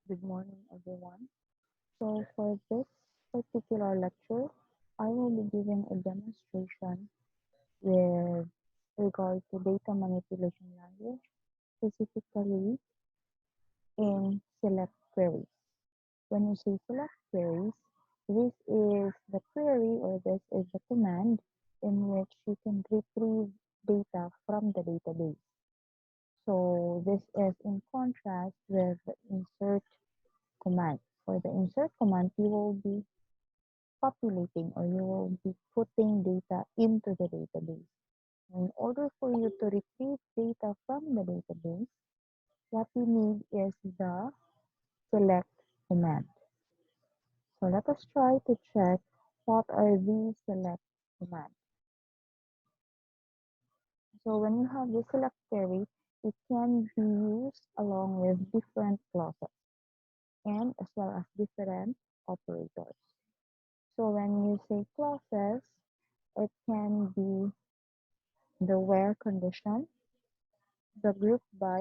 Good morning, everyone. So, for this particular lecture, I will be giving a demonstration with regard to data manipulation language, specifically in select queries. When you say select queries, this is the query or this is the command in which you can retrieve data from the database. So, this is in contrast with the insert command. For the insert command, you will be populating or you will be putting data into the database. In order for you to retrieve data from the database, what you need is the select command. So let us try to check what are these select commands. So when you have the select query, it can be used along with different clauses and as well as different operators. So when you say clauses, it can be the where condition, the group by,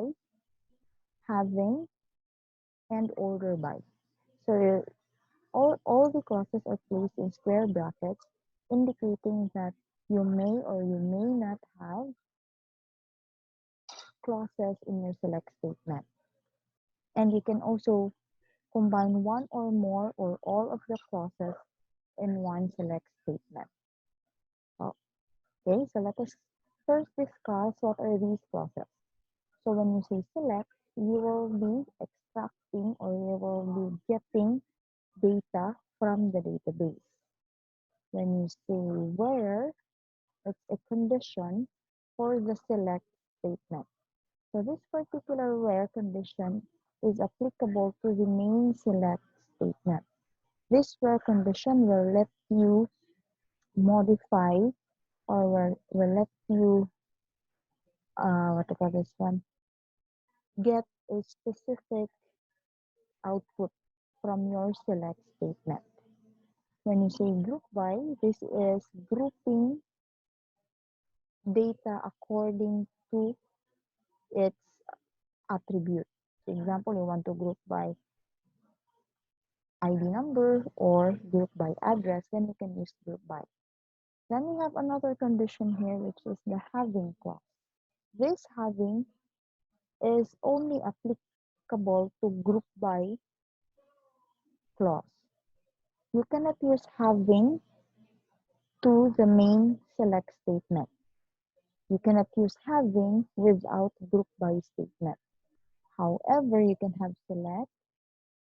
having, and order by. So all the clauses are placed in square brackets, indicating that you may or you may not have clauses in your select statement. And you can also combine one or more or all of the clauses in one select statement. Okay, so let us first discuss what are these clauses. So when you say select, you will be extracting or you will be getting data from the database. When you say where, it's a condition for the select statement. So this particular where condition is applicable to the main select statement. This where condition will let you modify or will let you what to call this one, get a specific output from your select statement. When you say group by, this is grouping data according to its attribute. For example, you want to group by ID number or group by address, then you can use group by. Then we have another condition here, which is the having clause. This having is only applicable to group by clause. You cannot use having to the main select statement. You cannot use having without group by statement. However, you can have select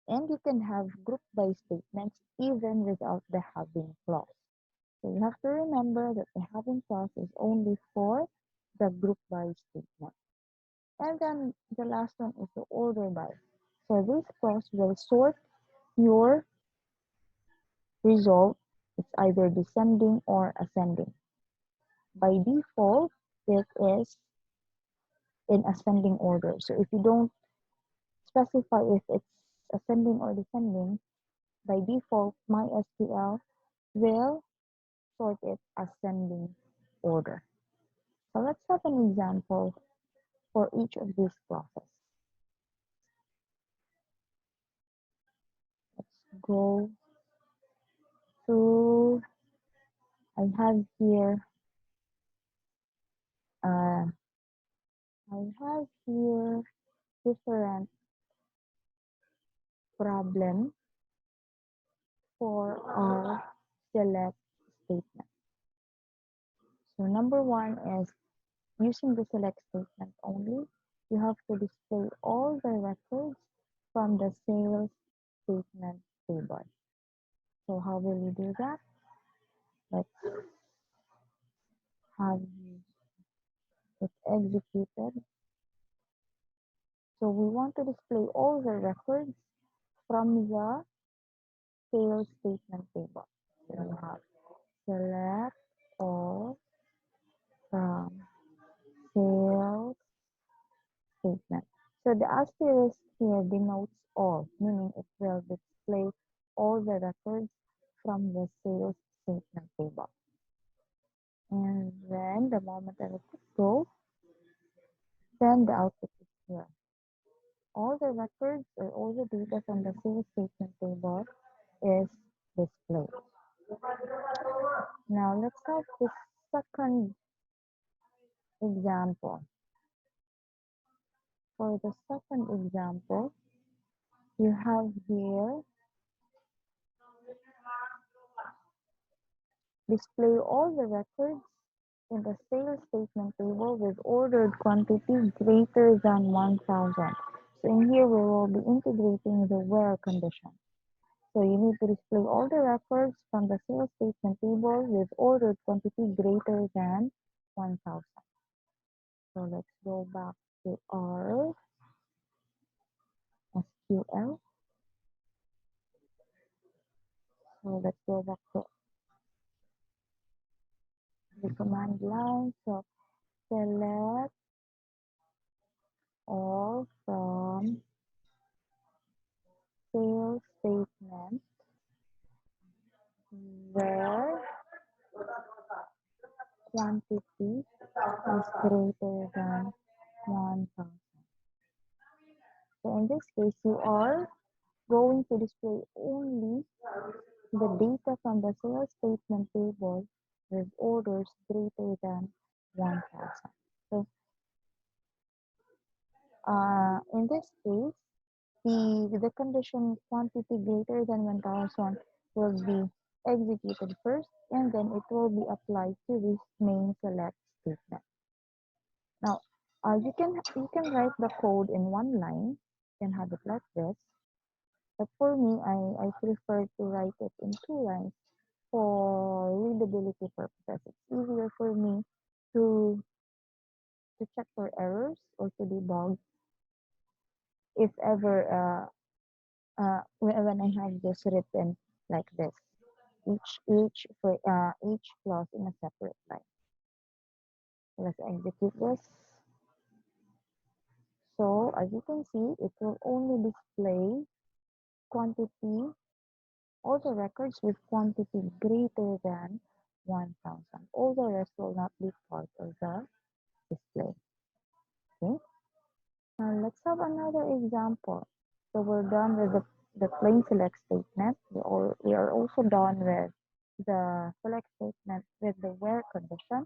and you can have group by statements even without the having clause. So you have to remember that the having clause is only for the group by statement. And then the last one is the order by. So this clause will sort your result. It's either descending or ascending. By default, it is in ascending order. So if you don't specify if it's ascending or descending, by default, MySQL will sort it ascending order. So let's have an example for each of these clauses. Let's go to, I have here, uh, different problem for our select statement. So number one is using the select statement only, you have to display all the records from the sales statement table. So how will you do that? Let's have it executed. So we want to display all the records from the sales statement table. So we have select all from sales statement. So the asterisk here denotes all, meaning it will display all the records from the sales statement table. And then the moment I click go, then the output is here. all the records or all the data from the sales statement table is displayed. Now let's have the second example. For the second example, you have here display all the records in the sales statement table with ordered quantity greater than 1,000. So in here we will be integrating the where condition. So you need to display all the records from the sales statement table with ordered quantity greater than 1,000. So let's go back to our SQL. So let's go back to the command line. So select all from sales statement where quantity is greater than 1,000. So in this case, you are going to display only the data from the sales statement table with orders greater than 1,000. So in this case, the condition quantity greater than 1,000 will be executed first, and then it will be applied to this main select statement. Now, you can write the code in one line. You can have it like this. But for me, I prefer to write it in two lines for readability purposes. It's easier for me to check for errors or to debug if ever when I have this written like this, each clause in a separate line. Let's execute this. So as you can see, it will only display quantity, all the records with quantity greater than 1,000. All the rest will not be part of the display. Okay. Now let's have another example. So we're done with the plain select statement. We are also done with the select statement with the where condition.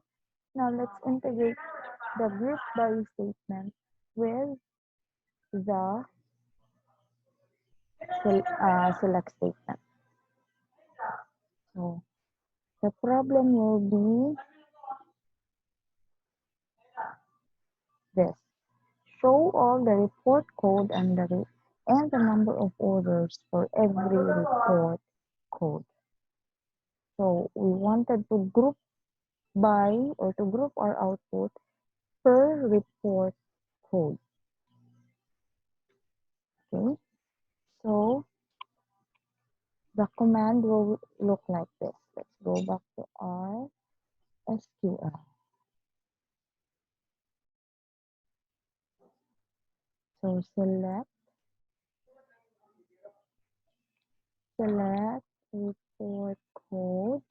Now let's integrate the group by statement with the select statement. So the problem will be this. Show all the report code and the number of orders for every report code. So we wanted to group by or to group our output per report code. Okay, so the command will look like this. Let's go back to our SQL. So select report code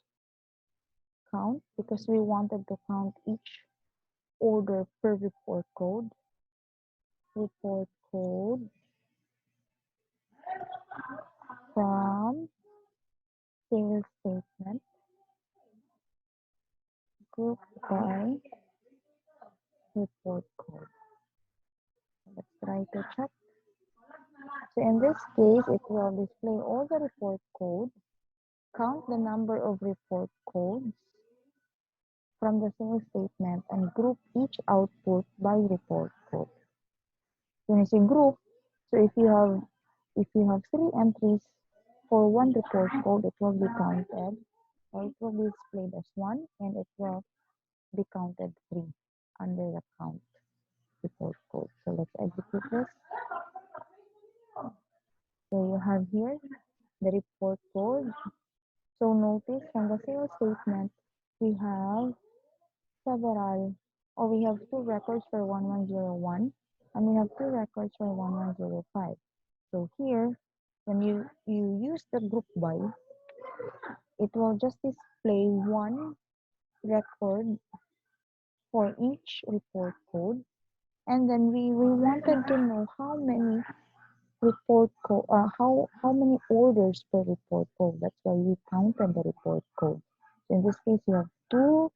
count because we wanted to count each order per report code. Report code from sales statement group by report code. Let's try to check. So in this case, it will display all the report code, count the number of report codes from the sales statement, and group each output by report code. When you say group, so if you have 3 entries for one report code, it will be counted, or it will be displayed as 1, and it will be counted 3 under the count report code. So let's execute this. So you have here the report code. So notice from the sales statement, we have we have 2 records for 1101, and we have 2 records for 1105. So here, when you use the group by, it will just display 1 record for each report code, And then we wanted to know how many how many orders per report code. That's why we counted the report code. So in this case, you have two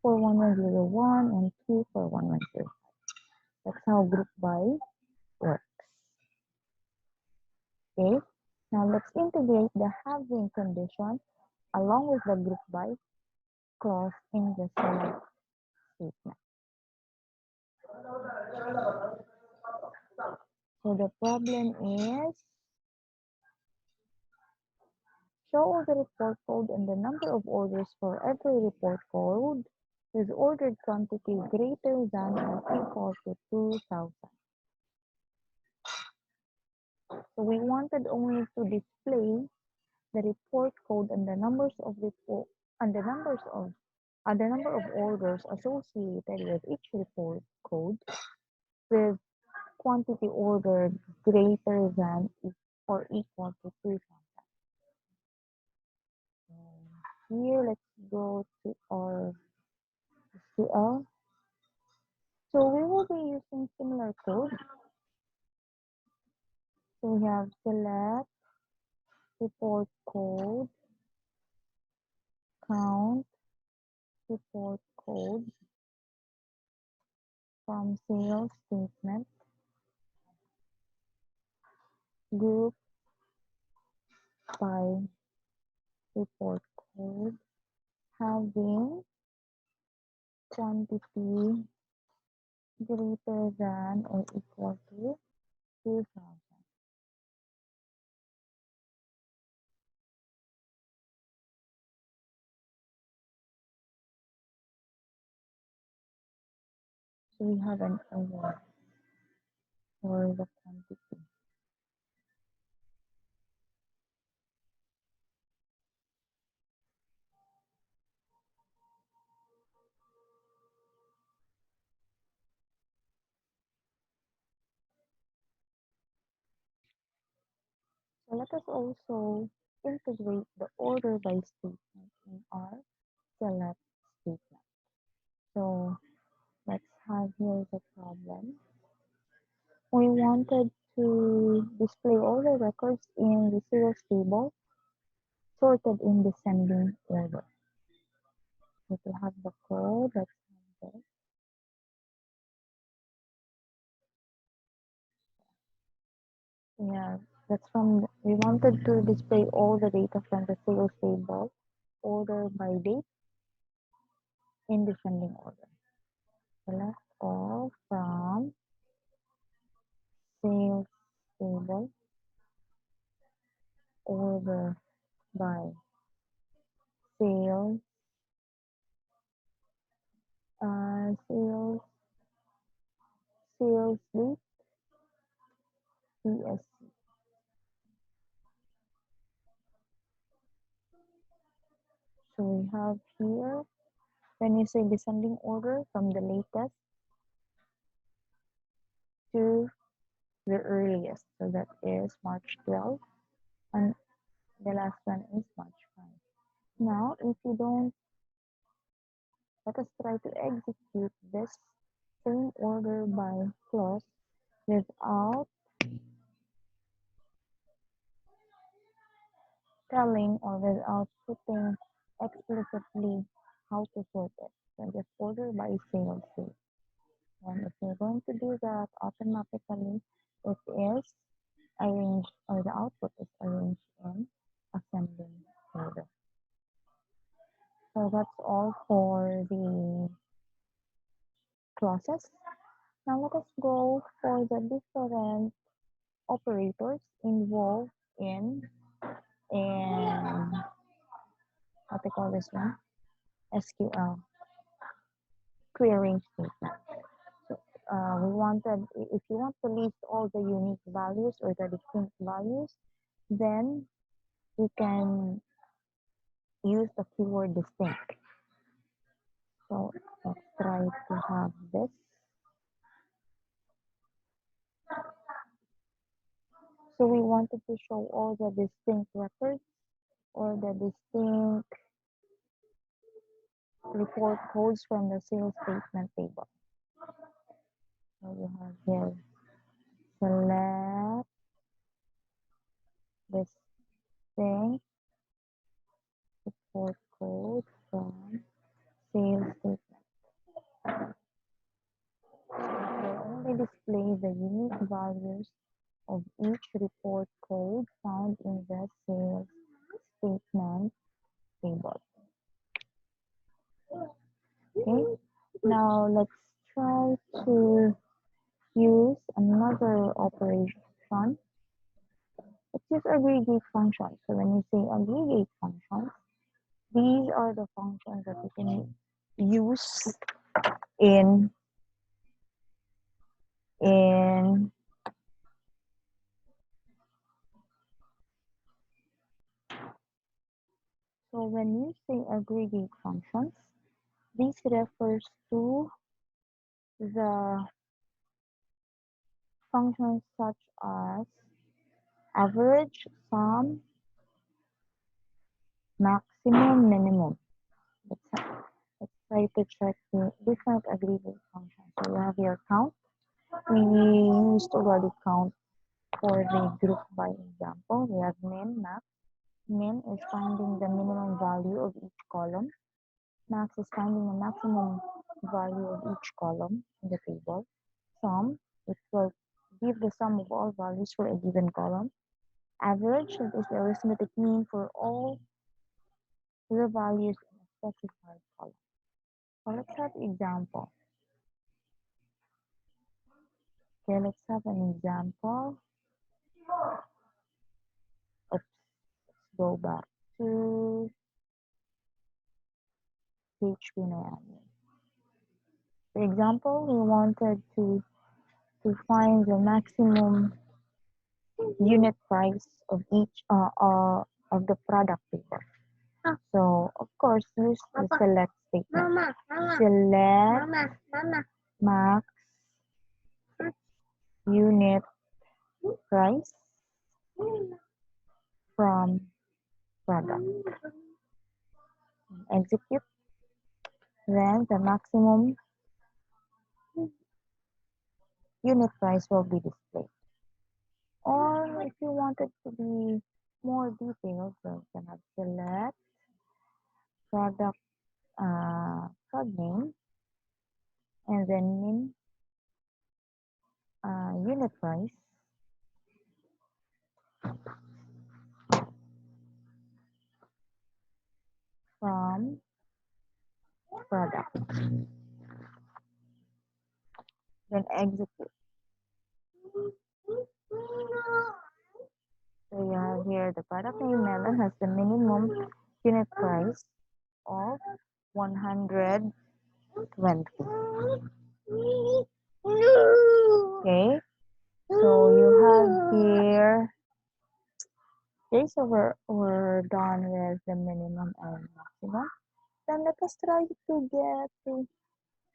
for 1101 and two for 1105. That's how group by works. Okay. Now let's integrate the halving condition along with the group by clause in the select statement. So the problem is show all the report code and the number of orders for every report code with ordered quantity greater than or equal to 2,000. So we wanted only to display the report code and the numbers of report and the number of orders associated with each report code with quantity ordered greater than or equal to 2,000. Here, let's go to our SQL. So we will be using similar code. So we have select report code, count report code from sales statement, group by report code, having quantity greater than or equal to 2,000. So we have an error for the quantity. So let us also integrate the order by statement in our select statement. So let's have here the problem. We wanted to display all the records in the sales table sorted in descending order. So to have the code, let's have this. Yeah, we wanted to display all the data from the sales table order by date in descending order. Select all from sales table order by sales sales sales date CSC. So we have here when you say descending order from the latest to the earliest. So that is March 12 and the last one is March 5. Now if you don't, let us try to execute this same order by clause without telling or without putting explicitly how to sort it. So just order by sales date. And if you're going to do that automatically, it is arranged or the output is arranged in ascending order. So that's all for the clauses. Now let us go for the different operators involved in what they call this one, SQL querying statement. So we wanted, if you want to list all the unique values or the distinct values, then you can use the keyword distinct. So let's try to have this. So we wanted to show all the distinct records or the distinct report codes from the sales statement table. So we the unique values of each report code found in the sales statement table. Okay, now let's try to use another operation. Let's use aggregate functions. So when you say aggregate functions, these are the functions that you can use in so when you say aggregate functions, this refers to the functions such as average, sum, maximum, minimum. Let's try to check the different aggregate functions. So you have your count. We used already count for the group by example. We have min, max. Min is finding the minimum value of each column. Max is finding the maximum value of each column in the table. Sum, it will give the sum of all values for a given column. Average, that is the arithmetic mean for all the values in a specified column. So let's have example. Okay, let's have an example. Let's go back to PHP admin. For example, we wanted to find the maximum unit price of each of the product table. So of course use the select statement. Select max unit price from product. Execute. Then the maximum unit price will be displayed. Or if you want it to be more detailed, so you can have select product code name and then min unit price from product. Then execute. So you have here the product name melon has the minimum unit price of 120. Okay, so you have here. Okay, so we're done with the minimum and maximum. Then let us try to get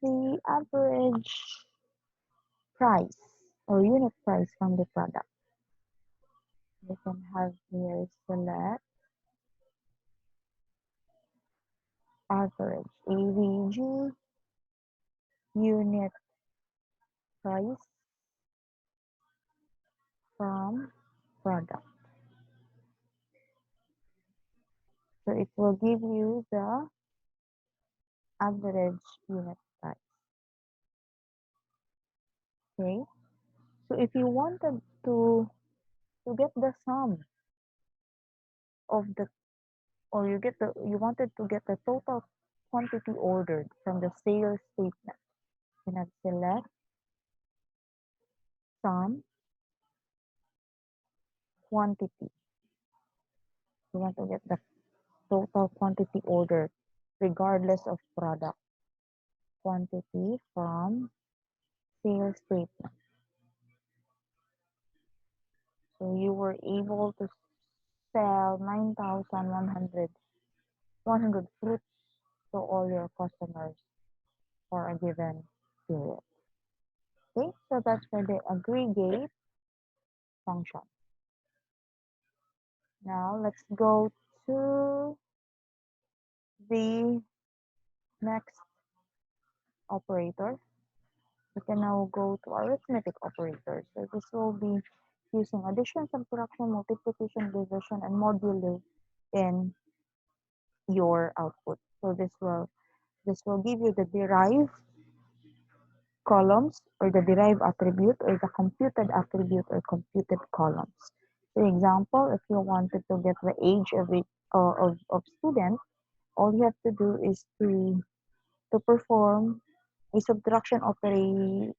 the average price or unit price from the product. We can have here select average AVG unit price from product. So it will give you the average unit price. Okay. So if you wanted to get the sum of the or you wanted to get the total quantity ordered from the sales statement, you can have select sum quantity. You want to get the total quantity ordered regardless of product quantity from sales statement. So you were able to sell 9,100 fruits to all your customers for a given period. Okay, so that's for the aggregate function. Now let's go to the next operator. We can now go to arithmetic operators. So this will be using addition, subtraction, multiplication, division, and modulo in your output. So this will give you the derived columns or the derived attribute or the computed attribute or computed columns. For example, if you wanted to get the age of student, all you have to do is to perform a subtraction operation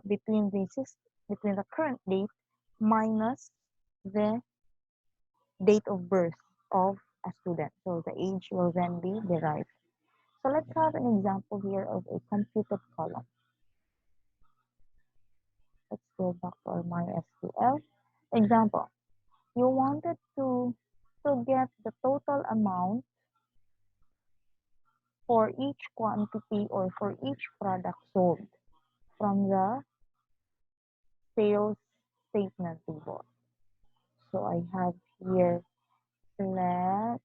between the current date minus the date of birth of a student. So the age will then be derived. So let's have an example here of a computed column. Let's go back to our MySQL. Example, you wanted to get the total amount for each quantity or for each product sold from the sales statement table. So I have here select.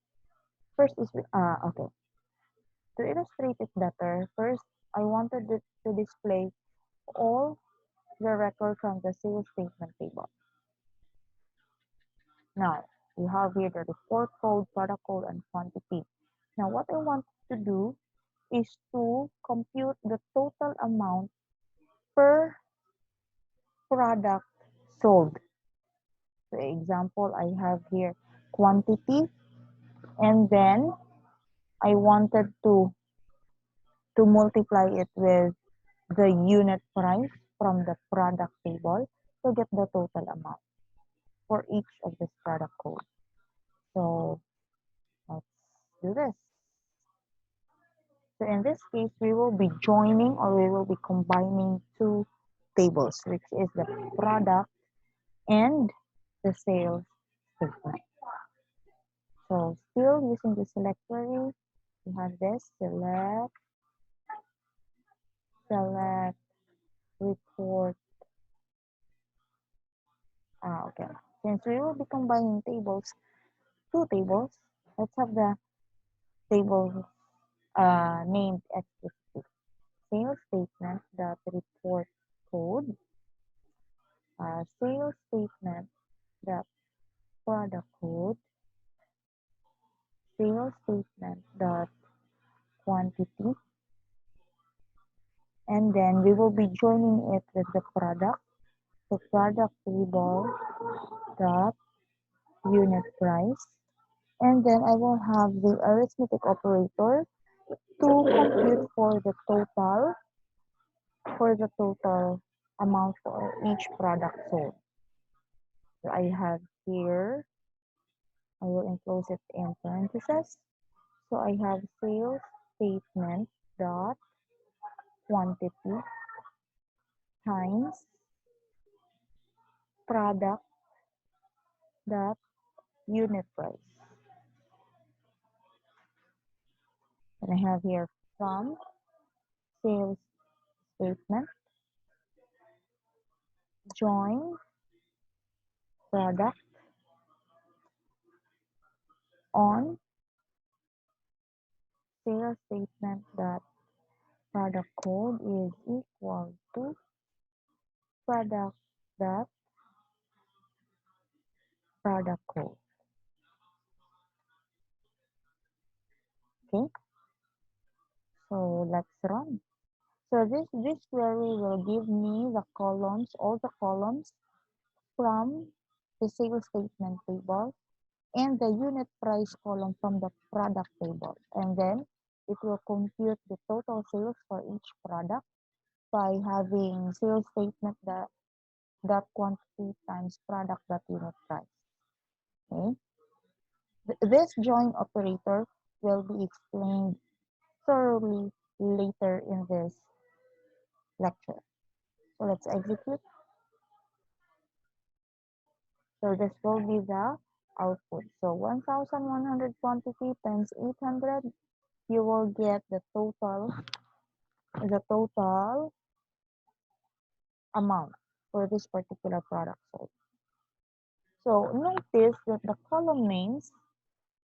First is okay. To illustrate it better, first I wanted it to display all the record from the sales statement table. Now you have here the report code, product code, and quantity. Now what I want to do is to compute the total amount per product sold. For example, I have here quantity, and then I wanted to multiply it with the unit price from the product table to get the total amount for each of this product code. So let's do this. So in this case, we will be joining or we will be combining two tables, which is the product and the sales statement. So still using the select query, we have this select report. Okay. Since we will be combining two tables, let's have the table named explicitly. Sales statement dot report code, sales statement dot product code, sales statement dot quantity, and then we will be joining it with the product. So product table dot unit price, and then I will have the arithmetic operator to compute for the total amount for each product sold. So I have here, I will enclose it in parentheses. So I have sales statement dot quantity times product dot unit price. And I have here from sales statement join product on sales statement that product code is equal to product dot product code. Okay, so let's run. So this query will give me the columns, all the columns from the sales statement table and the unit price column from the product table. And then it will compute the total sales for each product by having sales statement that quantity times product that unit price. Okay. This join operator will be explained thoroughly later in this lecture. So let's execute. So this will be the output. So 1,100 quantity times 800, you will get the total amount for this particular product sold. So notice that the column names,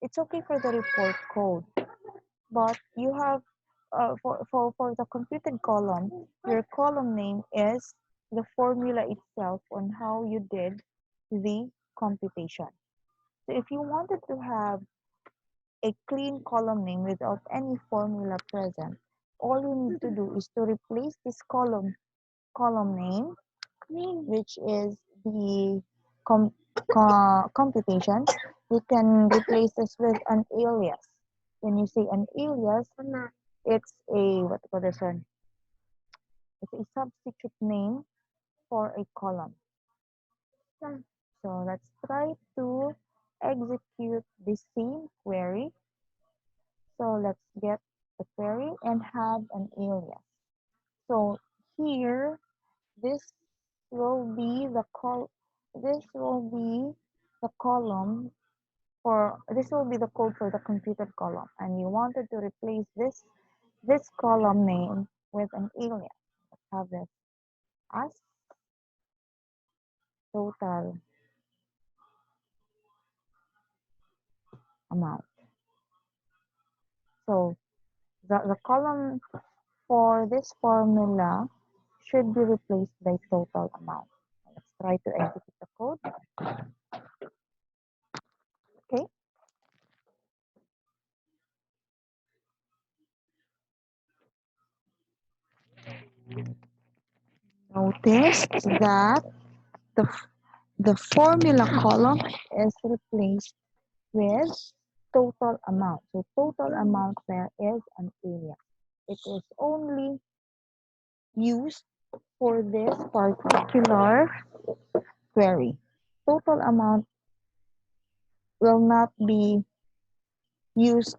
it's okay for the report code, but you have for the computed column, your column name is the formula itself on how you did the computation. So if you wanted to have a clean column name without any formula present, all you need to do is to replace this column name, which is the computation. You can replace this with an alias. When you say an alias, it's a what do you call this one? It's a substitute name for a column. So let's try to execute the same query. So let's get the query and have an alias. So here, this will be the this will be the column for this will be the code for the computed column, and you wanted to replace this column name with an alias. Let's have this as total amount. So the column for this formula should be replaced by total amount. Let's try to execute the code. Okay. Notice that the, the formula column is replaced with total amount. So total amount there is an alias. It is only used for this particular query. Total amount will not be used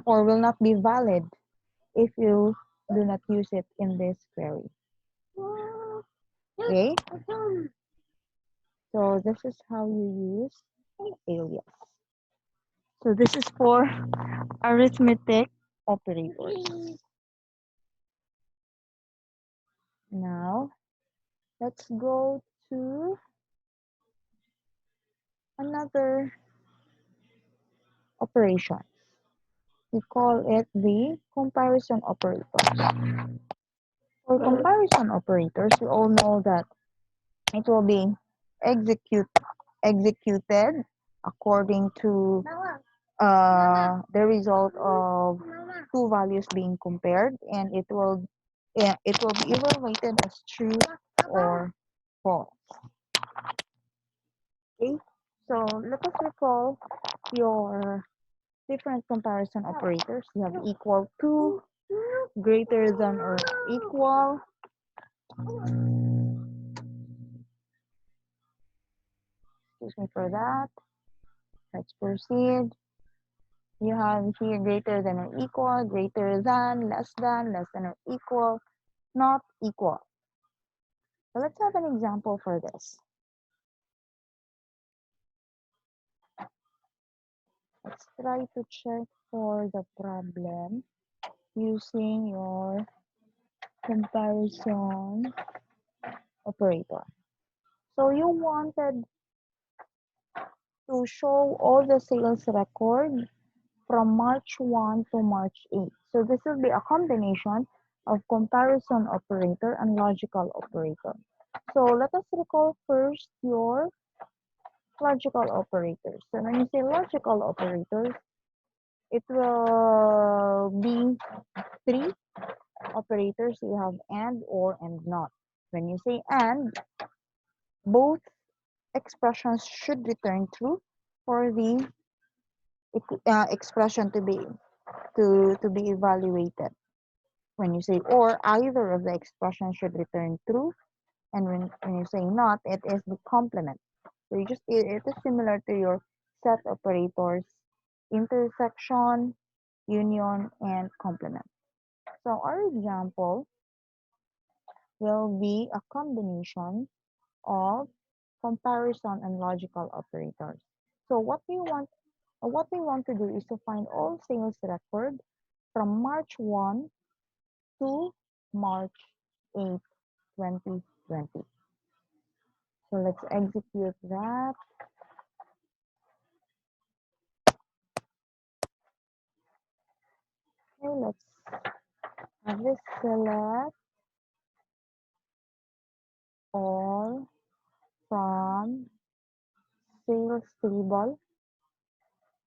or will not be valid if you do not use it in this query. Okay? So this is how you use alias. So this is for arithmetic operators. Now, let's go to another operation. We call it the comparison operators. For comparison operators, we all know that it will be executed according to the result of two values being compared, and it will be evaluated as true or false. Okay, so let us recall your different comparison operators. You have equal to, greater than or equal, excuse me for that. Let's proceed. You have here greater than or equal, greater than, less than or equal, not equal. So let's have an example for this. Let's try to check for the problem using your comparison operator. So you wanted to show all the sales record from March 1 to March 8. So this will be a combination of comparison operator and logical operator. So let us recall first your logical operators. So when you say logical operators, it will be three operators. You have and, or, and not. When you say and, both expressions should return true for the expression to be evaluated. When you say or, either of the expressions should return true, and when you say not, it is the complement. So it is similar to your set operators, intersection, union, and complement. So our example will be a combination of comparison and logical operators. So what we want to do is to find all sales record from March 1 to March 8, 2020. So let's execute that. Okay, let's have this select all from sales table,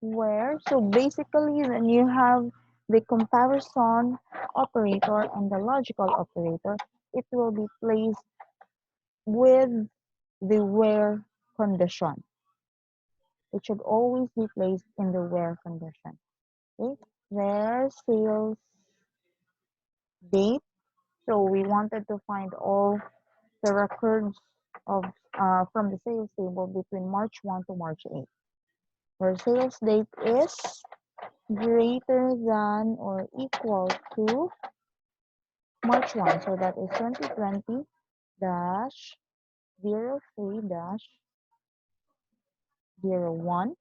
where so basically when you have the comparison operator and the logical operator, it will be placed with the where condition. It should always be placed in the where condition. Okay, where sales date. So we wanted to find all the records of from the sales table between March 1 to March 8. Where sales date is greater than or equal to March 1. So that is 2020 dash 03 dash 01.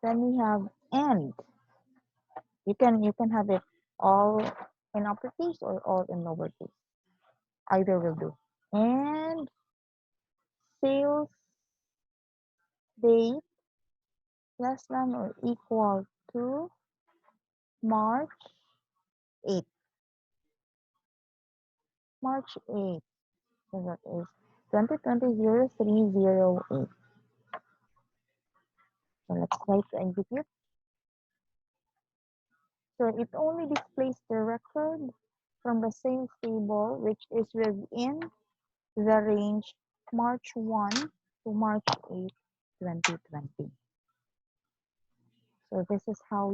Then we have and. You can have it all in uppercase or all in lowercase. Either will do. And sales date less than or equal to March 8. March 8. So that is 2020-0308. So let's try to execute. So it only displays the record from the sales table, which is within the range March 1 to March 8, 2020. So this is how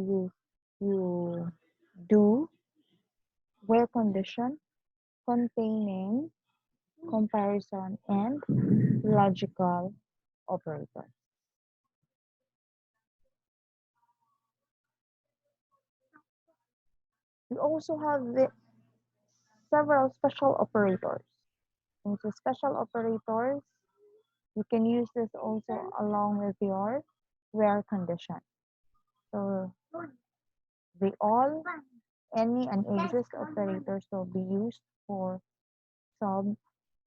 you do where condition containing comparison and logical operator. We also have several special operators. Into special operators, you can use this also along with your where condition. So the all, any, and exist operators will be used for sub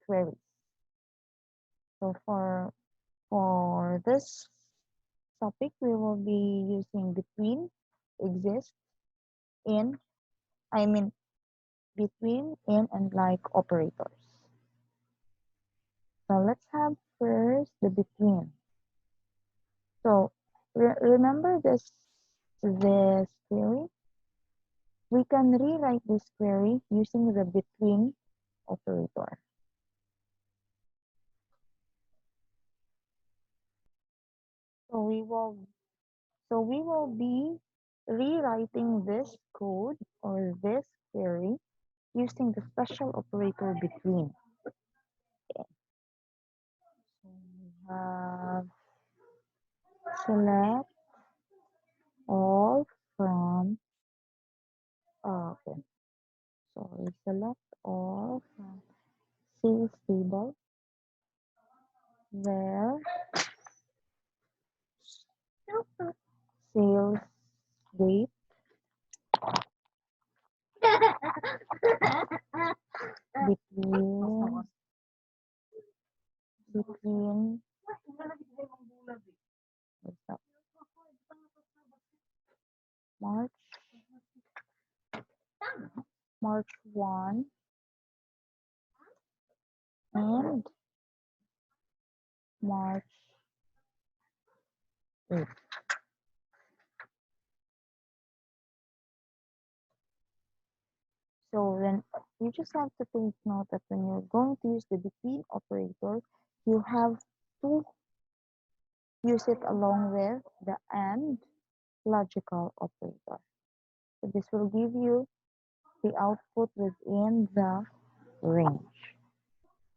queries. So for this topic, we will be using between, exist, in, I mean between, in, and like operators. So let's have first the between. So remember this query. We can rewrite this query using the between operator. So we will be rewriting this code or this query using the special operator between. Okay. So we have select all from okay. So we select all from sales table where sales date between March March 1 and March 8. So when you just have to take note that when you're going to use the between operator, you have to use it along with the and logical operator. So this will give you the output within the range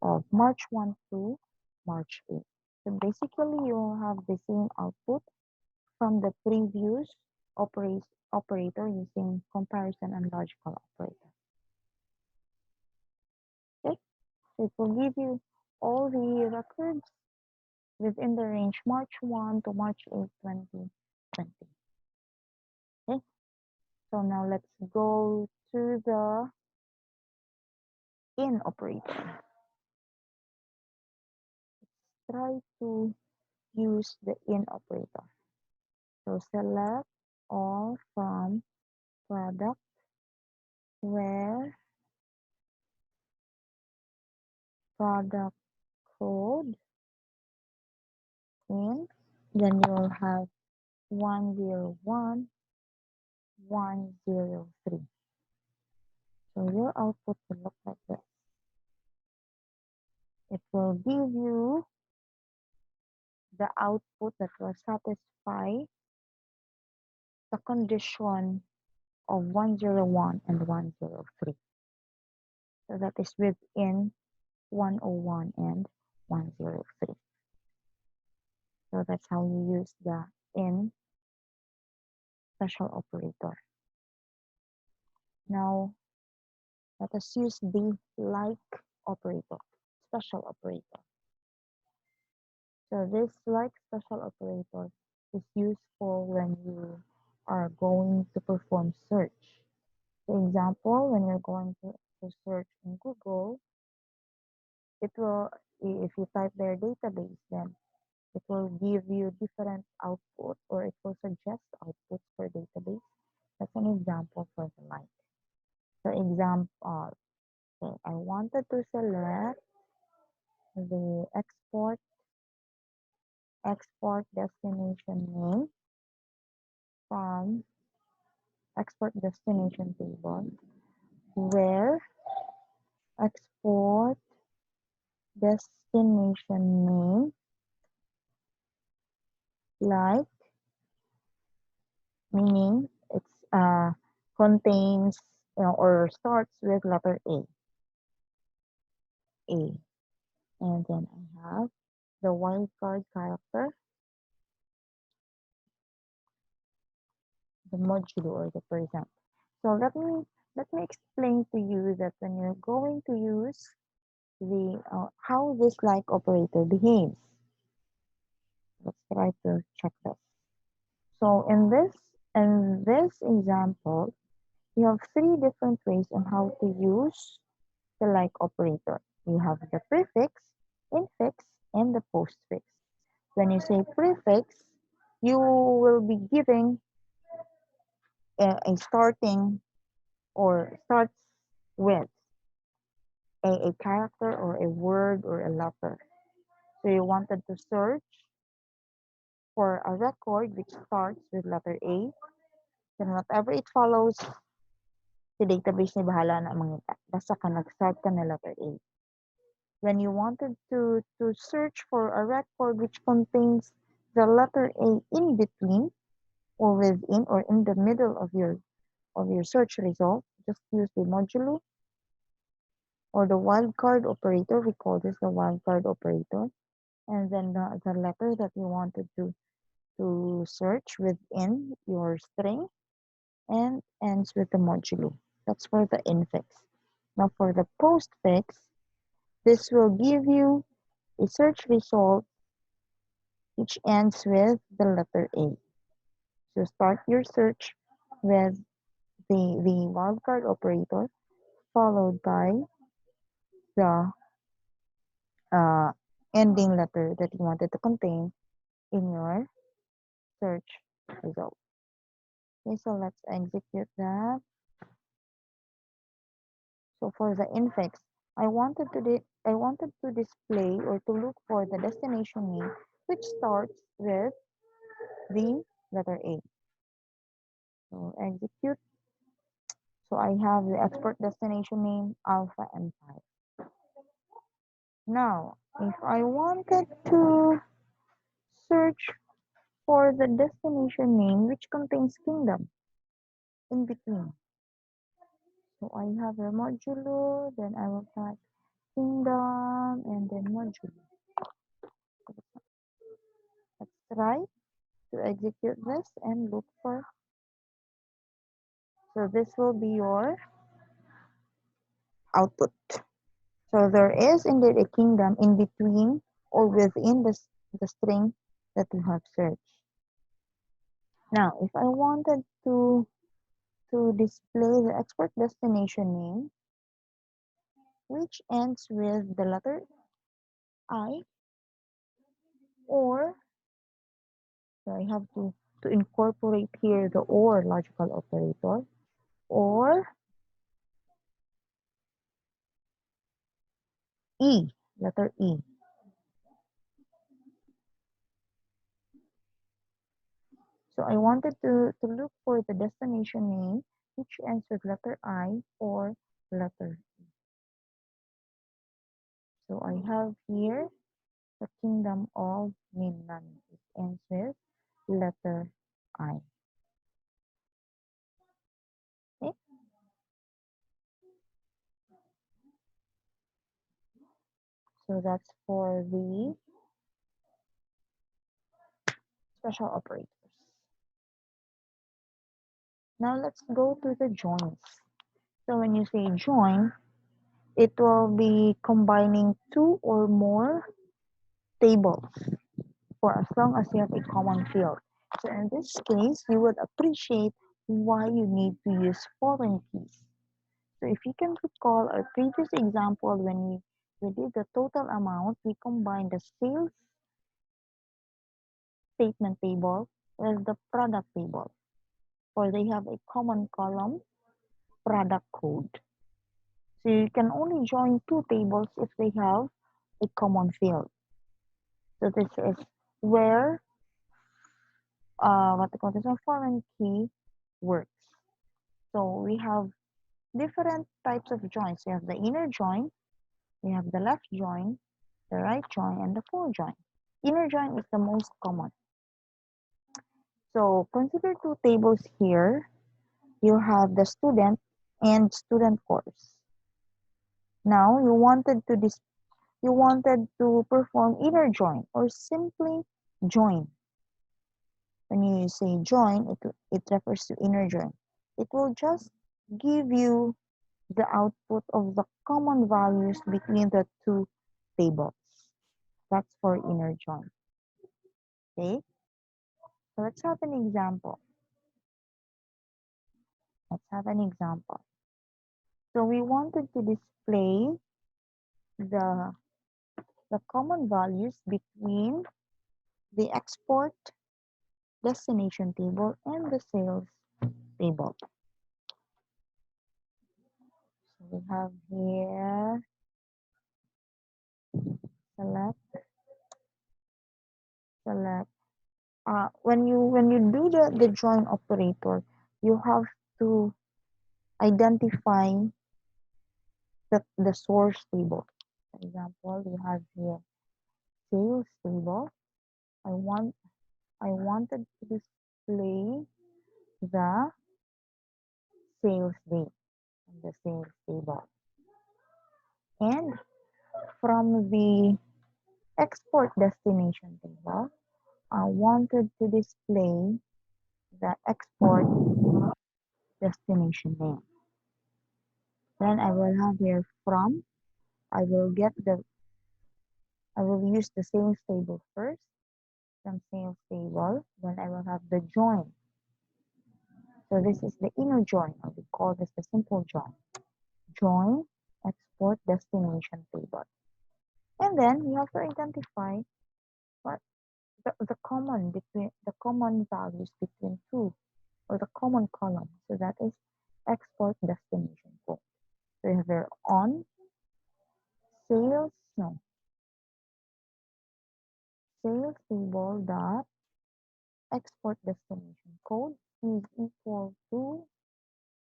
of March 1 to March 8. So basically, you will have the same output from the previous operator using comparison and logical operator. Okay, so it will give you all the records within the range March 1 to March 8, 2020. Okay, so now let's go to the in operator. Let's try to use the in operator. So select all from product where product code in, then you'll have 101 103. So your output will look like this. It will give you the output that will satisfy the condition of 101 and 103. So that is within 101 and 103. So that's how you use the in special operator. Now, let us use the like operator, special operator. So this like special operator is useful when you are going to perform search. For example, when you're going to search in Google, it will, if you type their database, then it will give you different output, or it will suggest outputs for database. That's an example for the like. For example, okay, I wanted to select the export destination name from export destination table, where export destination name like, meaning it's contains, or starts with letter A, and then I have the wildcard character, the modulo or the percent. So let me explain to you that when you're going to use the how this like operator behaves. Let's try to check this. So in this example, you have three different ways on how to use the like operator. You have the prefix, infix, and the postfix. When you say prefix, you will be giving a starting, or starts with a character or a word or a letter. So you wanted to search for a record which starts with letter A, then whatever it follows, si database ni bahala na mangita. Basta ka nag-start ka na letter A. When you wanted to search for a record which contains the letter A in between, or within, or in the middle of your search result, just use the modulo or the wildcard operator. We call this the wildcard operator. And then the letter that you wanted to search within your string and ends with the modulo. That's for the infix. Now for the postfix, this will give you a search result which ends with the letter A. So start your search with the wildcard operator, followed by the ending letter that you wanted to contain in your search result. Okay, so let's execute that. So for the infix, I wanted to display or to look for the destination name which starts with the letter A. So execute. So I have the export destination name alpha M5. Now, if I wanted to search for the destination name which contains kingdom in between. So I have a modulo, then I will type kingdom and then modulo. Let's try to execute this and look for. So this will be your output. So there is indeed a kingdom in between or within the string that you have searched. Now, if I wanted to display the export destination name, which ends with the letter I, or so I have to incorporate here the or logical operator, or E, letter E. So I wanted to look for the destination name which ends with letter I or letter E. So I have here the Kingdom of Minnan. It ends with letter I. Okay, so that's for the special operators. Now let's go to the joins. So when you say join, it will be combining two or more tables for as long as you have a common field. So in this case, you would appreciate why you need to use foreign keys. So if you can recall our previous example when we did the total amount, we combined the sales statement table with the product table, for they have a common column, product code. So you can only join two tables if they have a common field. So this is where what they call this, a foreign key works. So we have different types of joins. We have the inner join, we have the left join, the right join, and the full join. Inner join is the most common. So consider two tables here. You have the student and student course. Now you wanted to perform inner join or simply join. When you say join, it refers to inner join. It will just give you the output of the common values between the two tables. That's for inner join. Okay, so let's have an example. Let's have an example. So we wanted to display the, the common values between the export destination table and the sales table. So we have here, select, select. When you do the join operator, you have to identify the source table. For example, we have here sales table. I want I wanted to display the sales date in the sales table. And from the export destination table, I wanted to display the export destination name. Then I will have here from, I will get the, I will use the sales table first, from sales table, then I will have the join. So this is the inner join, or we call this the simple join. Join export destination table. And then we have to identify what the common between the common values between two, or the common column. So that is export destination code. So we have there on sales, no, sales table dot export destination code is equal to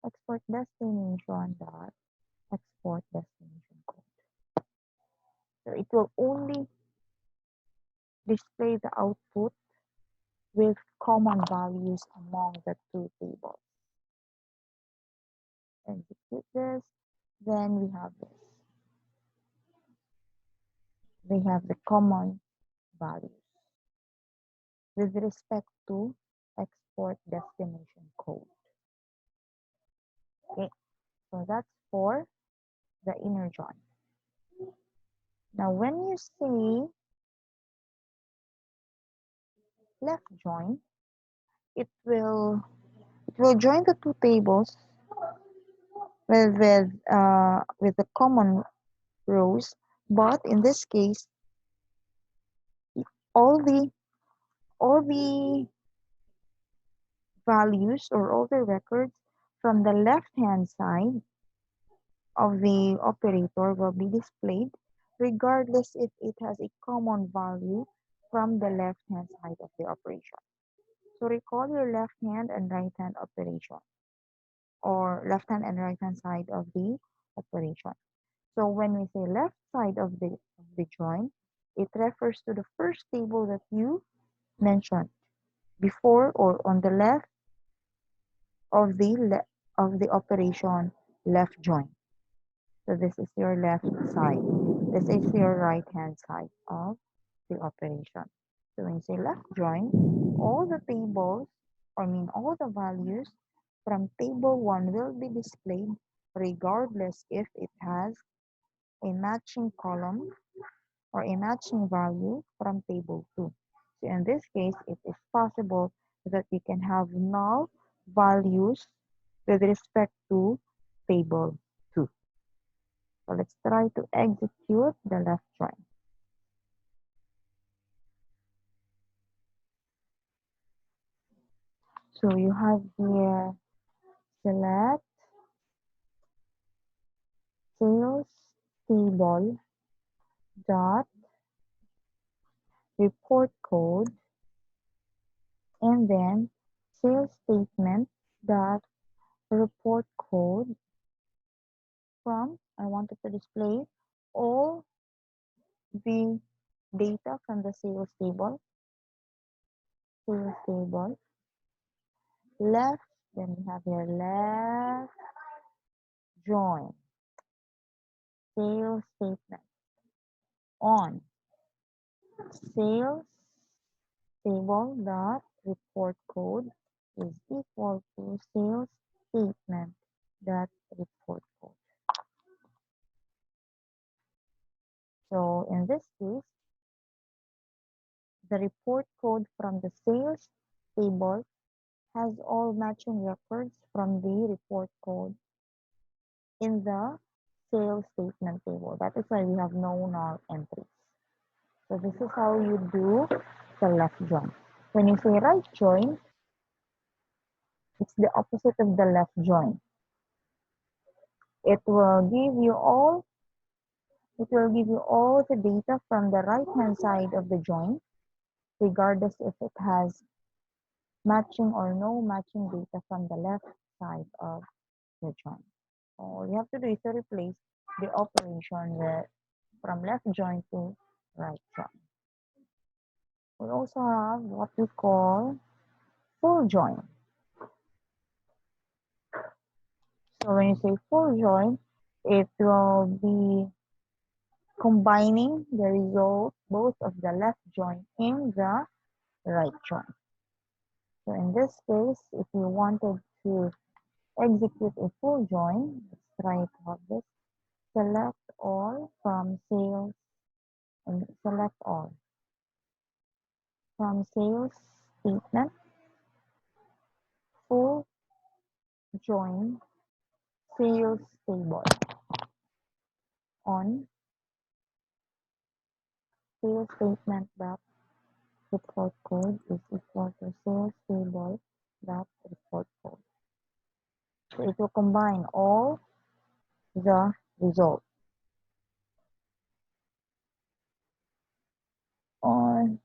export destination dot export destination code. So it will only display the output with common values among the two tables. Execute this, then we have this. We have the common values with respect to export destination code. Okay, so that's for the inner join. Now, when you say left join, it will join the two tables with the common rows, but in this case, all the all the values or all the records from the left hand side of the operator will be displayed regardless if it has a common value from the left hand side of the operation. So recall your left hand and right hand operation, or left hand and right hand side of the operation. So when we say left side of the joint, it refers to the first table that you mentioned before, or on the left of the operation left joint. So this is your left side. This is your right hand side of the operation. So when you say left joint, all the tables, I mean all the values from table 1 will be displayed regardless if it has a matching column or a matching value from table 2. So in this case, it is possible that you can have null values with respect to table 2. So let's try to execute the left join. So you have here select sales table dot report code, and then sales statement dot report code from, I wanted to display all the data from the sales table, left, then we have here left join, sales statement on sales table dot report code is equal to sales statement dot report code. So in this case, the report code from the sales table has all matching records from the report code in the sales statement table. That is why we have no null entries. So this is how you do the left join. When you say right join, it's the opposite of the left join. It will give you all the data from the right hand side of the join, regardless if it has matching or no matching data from the left side of the join. All you have to do is to replace the operation from left join to right join. We also have what we call full join. So when you say full join, it will be combining the result both of the left join and the right join. So in this case, if you wanted to execute a full join, let's try to have this. Select all from sales and select all from sales statement, full join sales table on sales statement dot report code is equal to sales table dot report code. So it will combine all the results on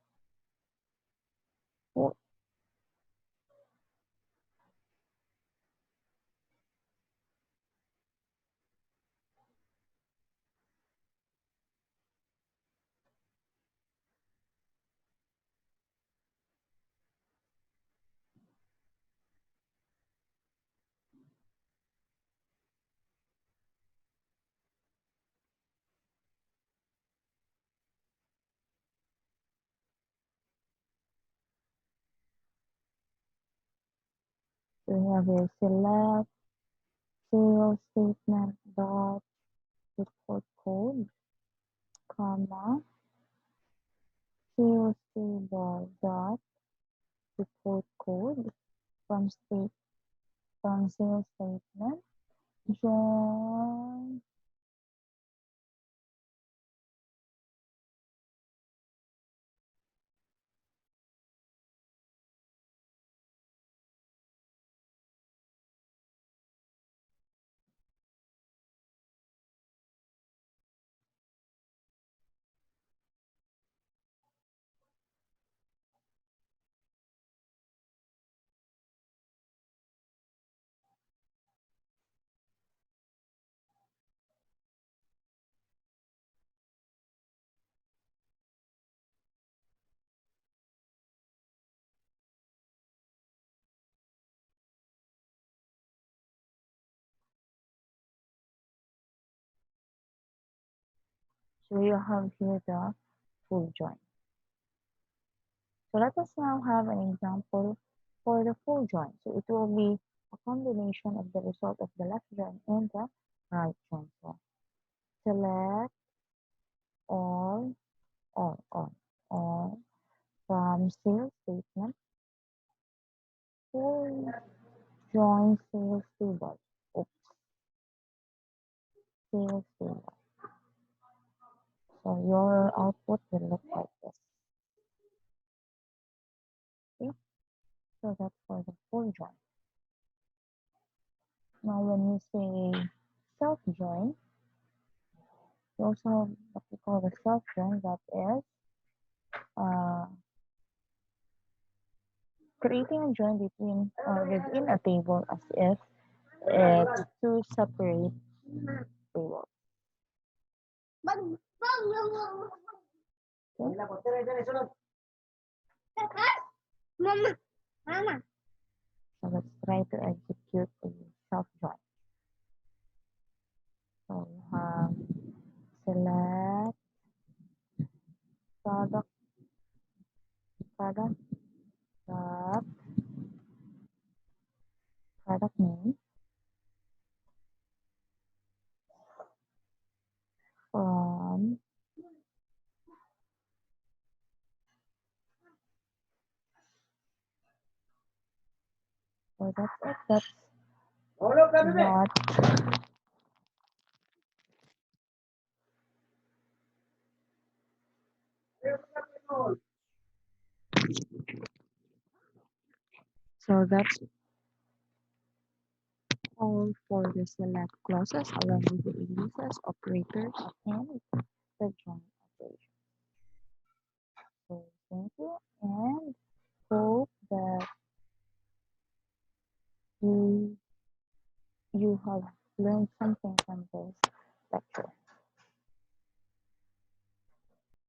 so we have here select sales statement dot report code, comma, sales table dot report code from sales statement join So you have here the full join. So let us now have an example for the full join. So it will be a combination of the result of the left join and the right join. So select all from sales statement, full join sales table. Oops, sales table. So your output will look like this. Okay, so that's for the full join. Now when you say self join, you also have what we call the self join, that is uh, creating a join between or within a table as if it's two separate tables. Okay? So let's try to execute a self join. So you have select product product dot product name from so that's it. That's what so that's all for the select clauses along with the aliases, operators, and the join operation. So thank you and hope that you you have learned